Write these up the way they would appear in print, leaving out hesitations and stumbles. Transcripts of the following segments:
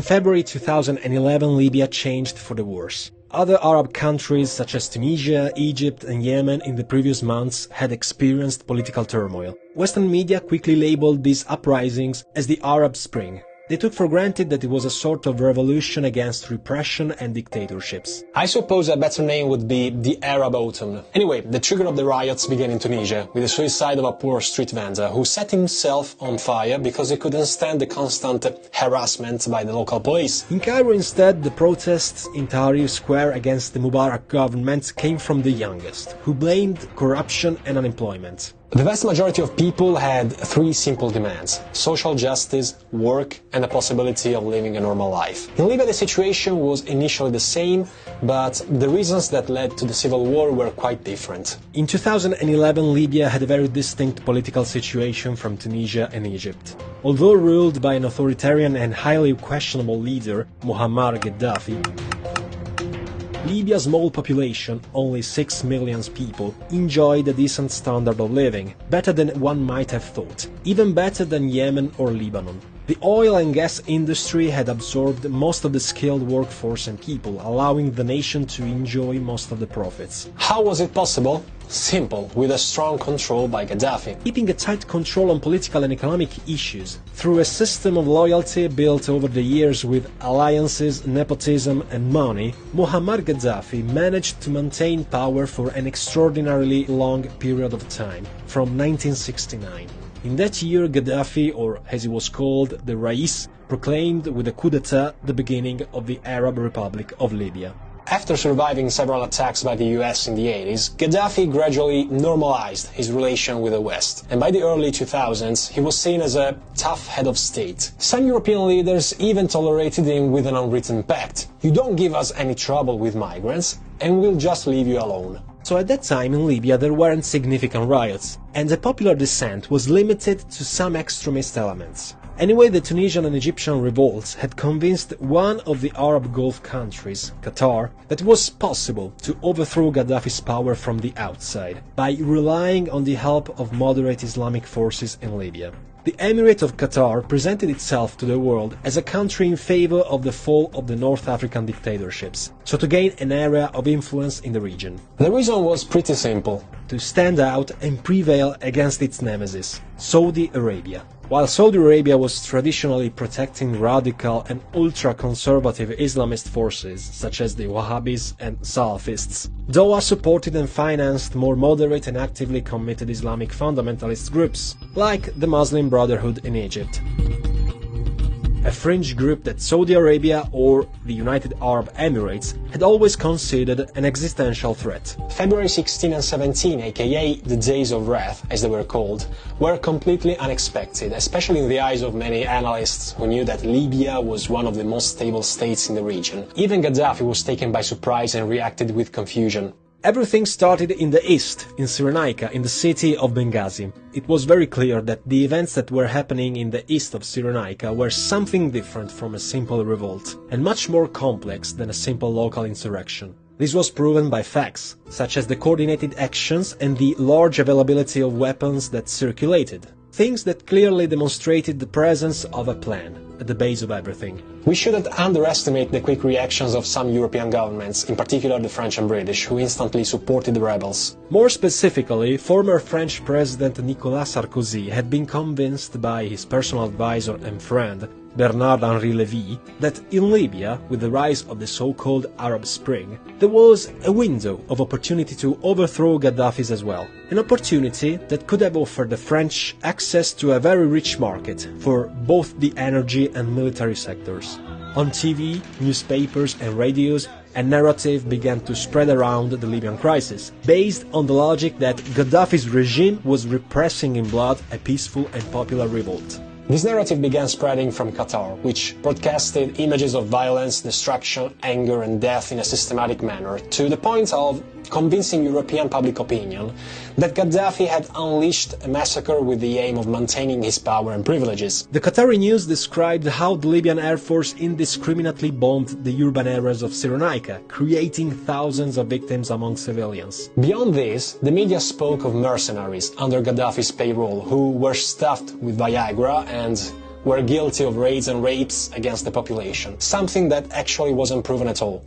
In February 2011, Libya changed for the worse. Other Arab countries such as Tunisia, Egypt and Yemen in the previous months had experienced political turmoil. Western media quickly labeled these uprisings as the Arab Spring. They took for granted that it was a sort of revolution against repression and dictatorships. I suppose a better name would be the Arab Autumn. Anyway, the trigger of the riots began in Tunisia, with the suicide of a poor street vendor who set himself on fire because he couldn't stand the constant harassment by the local police. In Cairo instead, the protests in Tahrir Square against the Mubarak government came from the youngest, who blamed corruption and unemployment. The vast majority of people had three simple demands: social justice, work, and the possibility of living a normal life. In Libya the situation was initially the same, but the reasons that led to the civil war were quite different. In 2011, Libya had a very distinct political situation from Tunisia and Egypt. Although ruled by an authoritarian and highly questionable leader, Muammar Gaddafi, Libya's small population, only 6 million people, enjoyed a decent standard of living, better than one might have thought, even better than Yemen or Lebanon. The oil and gas industry had absorbed most of the skilled workforce and people, allowing the nation to enjoy most of the profits. How was it possible? Simple, with a strong control by Gaddafi. Keeping a tight control on political and economic issues, through a system of loyalty built over the years with alliances, nepotism and money, Muammar Gaddafi managed to maintain power for an extraordinarily long period of time, from 1969. In that year, Gaddafi, or as he was called, the Rais, proclaimed with a coup d'etat the beginning of the Arab Republic of Libya. After surviving several attacks by the US in the 80s, Gaddafi gradually normalized his relation with the West, and by the early 2000s he was seen as a tough head of state. Some European leaders even tolerated him with an unwritten pact: you don't give us any trouble with migrants, and we'll just leave you alone. So at that time in Libya there weren't significant riots, and the popular dissent was limited to some extremist elements. Anyway, the Tunisian and Egyptian revolts had convinced one of the Arab Gulf countries, Qatar, that it was possible to overthrow Gaddafi's power from the outside by relying on the help of moderate Islamic forces in Libya. The Emirate of Qatar presented itself to the world as a country in favor of the fall of the North African dictatorships, so to gain an area of influence in the region. The reason was pretty simple: to stand out and prevail against its nemesis, Saudi Arabia. While Saudi Arabia was traditionally protecting radical and ultra-conservative Islamist forces, such as the Wahhabis and Salafists, Doha supported and financed more moderate and actively committed Islamic fundamentalist groups, like the Muslim Brotherhood in Egypt, a fringe group that Saudi Arabia or the United Arab Emirates had always considered an existential threat. February 16 and 17, aka the Days of Wrath, as they were called, were completely unexpected, especially in the eyes of many analysts who knew that Libya was one of the most stable states in the region. Even Gaddafi was taken by surprise and reacted with confusion. Everything started in the east, in Cyrenaica, in the city of Benghazi. It was very clear that the events that were happening in the east of Cyrenaica were something different from a simple revolt, and much more complex than a simple local insurrection. This was proven by facts, such as the coordinated actions and the large availability of weapons that circulated. Things that clearly demonstrated the presence of a plan at the base of everything. We shouldn't underestimate the quick reactions of some European governments, in particular the French and British, who instantly supported the rebels. More specifically, former French President Nicolas Sarkozy had been convinced by his personal advisor and friend, Bernard-Henri Lévy, that in Libya, with the rise of the so-called Arab Spring, there was a window of opportunity to overthrow Gaddafi's as well. An opportunity that could have offered the French access to a very rich market for both the energy and military sectors. On TV, newspapers and radios, a narrative began to spread around the Libyan crisis, based on the logic that Gaddafi's regime was repressing in blood a peaceful and popular revolt. This narrative began spreading from Qatar, which broadcasted images of violence, destruction, anger and death in a systematic manner, to the point of convincing European public opinion that Gaddafi had unleashed a massacre with the aim of maintaining his power and privileges. The Qatari news described how the Libyan Air Force indiscriminately bombed the urban areas of Cyrenaica, creating thousands of victims among civilians. Beyond this, the media spoke of mercenaries under Gaddafi's payroll who were stuffed with Viagra and were guilty of raids and rapes against the population, something that actually wasn't proven at all.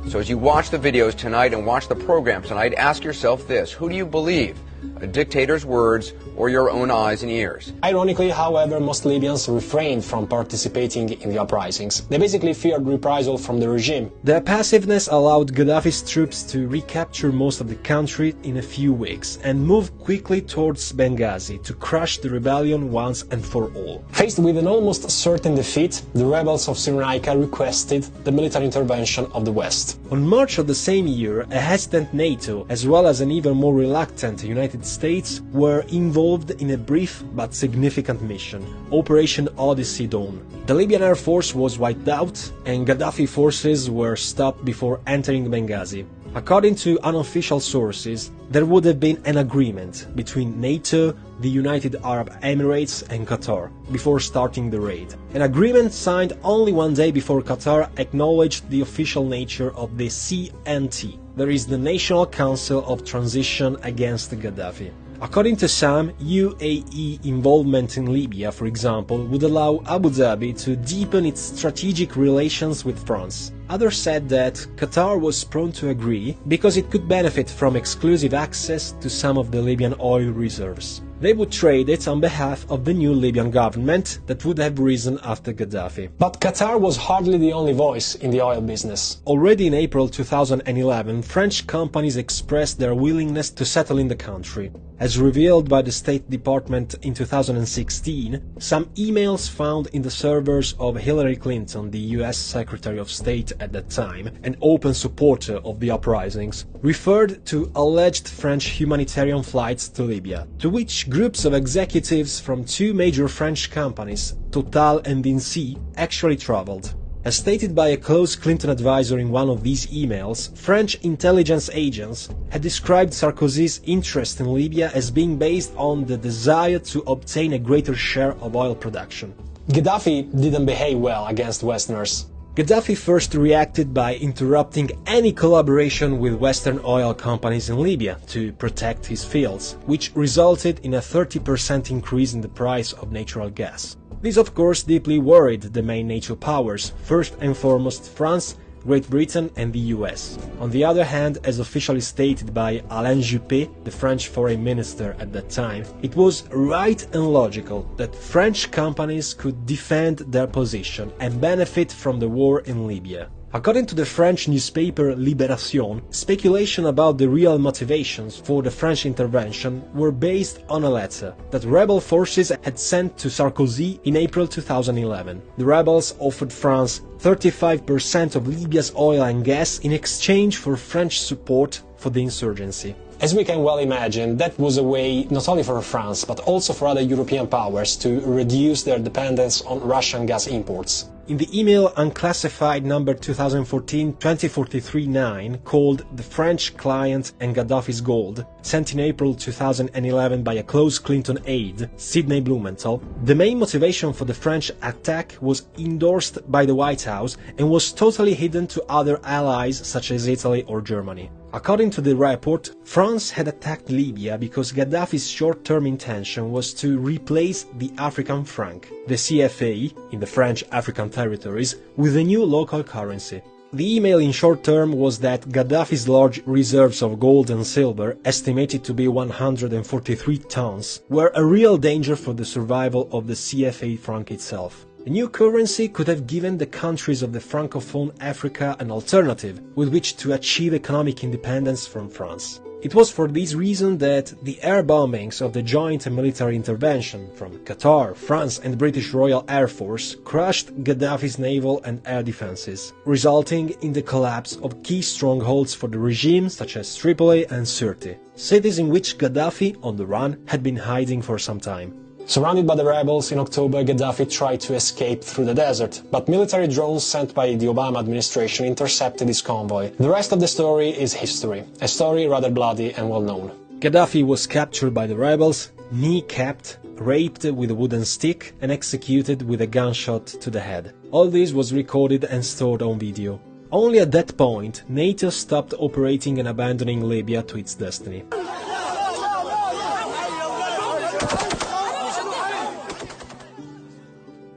So as you watch the videos tonight and watch the program tonight, ask yourself this: who do you believe? A dictator's words or your own eyes and ears? Ironically, however, most Libyans refrained from participating in the uprisings. They basically feared reprisal from the regime. Their passiveness allowed Gaddafi's troops to recapture most of the country in a few weeks and move quickly towards Benghazi to crush the rebellion once and for all. Faced with an almost certain defeat, the rebels of Cyrenaica requested the military intervention of the West. On March of the same year, a hesitant NATO, as well as an even more reluctant United States, were involved in a brief but significant mission, Operation Odyssey Dawn. The Libyan Air Force was wiped out, and Gaddafi forces were stopped before entering Benghazi. According to unofficial sources, there would have been an agreement between NATO, the United Arab Emirates and Qatar before starting the raid. An agreement signed only one day before Qatar acknowledged the official nature of the CNT, that is the National Council of Transition Against Gaddafi. According to some, UAE involvement in Libya, for example, would allow Abu Dhabi to deepen its strategic relations with France. Others said that Qatar was prone to agree because it could benefit from exclusive access to some of the Libyan oil reserves. They would trade it on behalf of the new Libyan government that would have risen after Gaddafi. But Qatar was hardly the only voice in the oil business. Already in April 2011, French companies expressed their willingness to settle in the country. As revealed by the State Department in 2016, some emails found in the servers of Hillary Clinton, the US Secretary of State at that time, an open supporter of the uprisings, referred to alleged French humanitarian flights to Libya, to which groups of executives from two major French companies, Total and Vinci, actually traveled. As stated by a close Clinton advisor in one of these emails, French intelligence agents had described Sarkozy's interest in Libya as being based on the desire to obtain a greater share of oil production. Gaddafi didn't behave well against Westerners. Gaddafi first reacted by interrupting any collaboration with Western oil companies in Libya to protect his fields, which resulted in a 30% increase in the price of natural gas. This of course deeply worried the main NATO powers, first and foremost France, Great Britain and the US. On the other hand, as officially stated by Alain Juppé, the French foreign minister at that time, it was right and logical that French companies could defend their position and benefit from the war in Libya. According to the French newspaper Libération, speculation about the real motivations for the French intervention were based on a letter that rebel forces had sent to Sarkozy in April 2011. The rebels offered France 35% of Libya's oil and gas in exchange for French support for the insurgency. As we can well imagine, that was a way not only for France but also for other European powers to reduce their dependence on Russian gas imports. In the email unclassified number 2014-2043-9, called The French Client and Gaddafi's Gold, sent in April 2011 by a close Clinton aide, Sidney Blumenthal, the main motivation for the French attack was endorsed by the White House and was totally hidden to other allies such as Italy or Germany. According to the report, France had attacked Libya because Gaddafi's short-term intention was to replace the African franc, the CFA, in the French African territories, with a new local currency. The email in short term was that Gaddafi's large reserves of gold and silver, estimated to be 143 tons, were a real danger for the survival of the CFA franc itself. A new currency could have given the countries of the Francophone Africa an alternative with which to achieve economic independence from France. It was for this reason that the air bombings of the joint military intervention from Qatar, France and British Royal Air Force crushed Gaddafi's naval and air defenses, resulting in the collapse of key strongholds for the regime such as Tripoli and Sirte, cities in which Gaddafi, on the run, had been hiding for some time. Surrounded by the rebels in October, Gaddafi tried to escape through the desert, but military drones sent by the Obama administration intercepted his convoy. The rest of the story is history, a story rather bloody and well known. Gaddafi was captured by the rebels, kneecapped, raped with a wooden stick and executed with a gunshot to the head. All this was recorded and stored on video. Only at that point, NATO stopped operating and abandoning Libya to its destiny.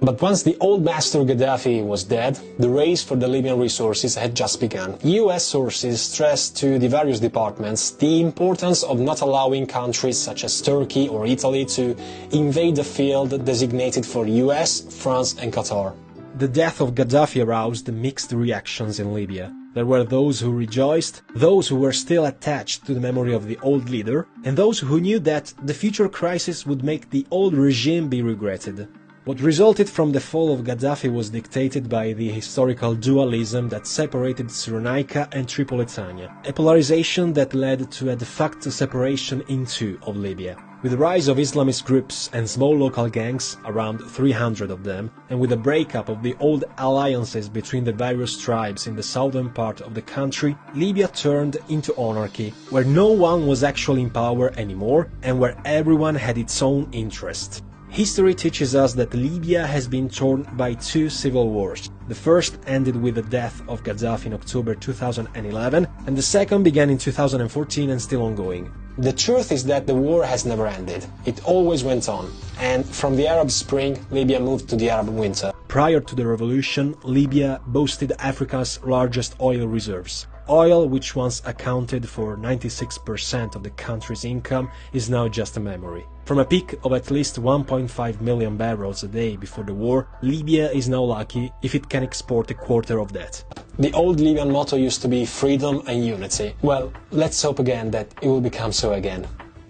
But once the old master Gaddafi was dead, the race for the Libyan resources had just begun. US sources stressed to the various departments the importance of not allowing countries such as Turkey or Italy to invade the field designated for US, France and Qatar. The death of Gaddafi aroused mixed reactions in Libya. There were those who rejoiced, those who were still attached to the memory of the old leader, and those who knew that the future crisis would make the old regime be regretted. What resulted from the fall of Gaddafi was dictated by the historical dualism that separated Cyrenaica and Tripolitania, a polarization that led to a de facto separation in two of Libya. With the rise of Islamist groups and small local gangs, around 300 of them, and with the breakup of the old alliances between the various tribes in the southern part of the country, Libya turned into anarchy, where no one was actually in power anymore and where everyone had its own interest. History teaches us that Libya has been torn by two civil wars. The first ended with the death of Gaddafi in October 2011, and the second began in 2014 and still ongoing. The truth is that the war has never ended. It always went on. And from the Arab Spring, Libya moved to the Arab Winter. Prior to the revolution, Libya boasted Africa's largest oil reserves. Oil, which once accounted for 96% of the country's income, is now just a memory. From a peak of at least 1.5 million barrels a day before the war, Libya is now lucky if it can export a quarter of that. The old Libyan motto used to be freedom and unity. Well, let's hope again that it will become so again,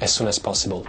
as soon as possible.